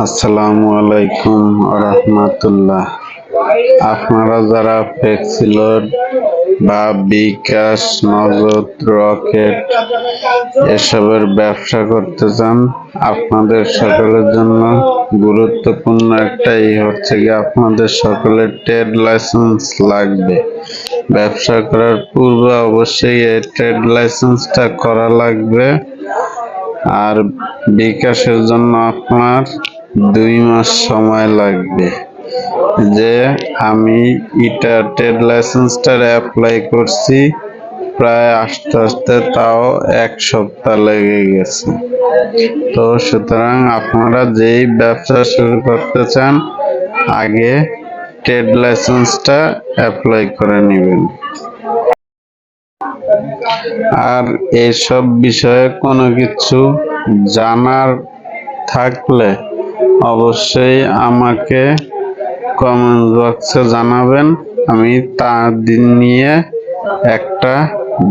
আসসালামু আলাইকুম রাহমাতুল্লাহ। আপনারা যারা ফ্লেক্সিলোড বা বিকাশ, নগদ, রকেট এসবের ব্যবসা করতে চান, আপনাদের সকলের জন্য গুরুত্বপূর্ণ একটাই হচ্ছে গিয়ে আপনাদের সকলের ট্রেড লাইসেন্স লাগবে। ব্যবসা করার পূর্বে অবশ্যই এই ট্রেড লাইসেন্সটা করা লাগবে। আর বিকাশের জন্য আপনার 2 মাস সময় লাগবে। যে আমি এটা ট্রেড লাইসেন্সটার অ্যাপ্লাই করছি, প্রায় আস্তে আস্তে তাও 1 সপ্তাহ লেগে গেছে। তো সুতরাং আপনারা যেই ব্যবসা শুরু করতে চান, আগে ট্রেড লাইসেন্সটা অ্যাপ্লাই করে নেবেন। আর এসব বিষয়ে কোনো কিছু জানার থাকলে অবশ্যই আমাকে কমেন্ট বক্সে জানাবেন। আমি তা নিয়ে একটা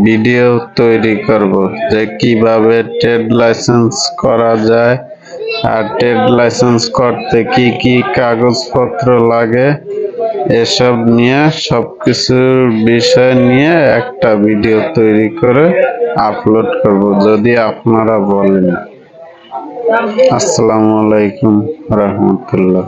ভিডিও তৈরি করব যে কিভাবে ট্রেড লাইসেন্স করা যায়, আর ট্রেড লাইসেন্স করতে কি কি কাগজপত্র লাগে, এসব নিয়ে সবকিছুর বিষয় নিয়ে একটা ভিডিও তৈরি করে আপলোড করব যদি আপনারা বলেন। আসসালামু আলাইকুম রাহমাতুল্লাহ।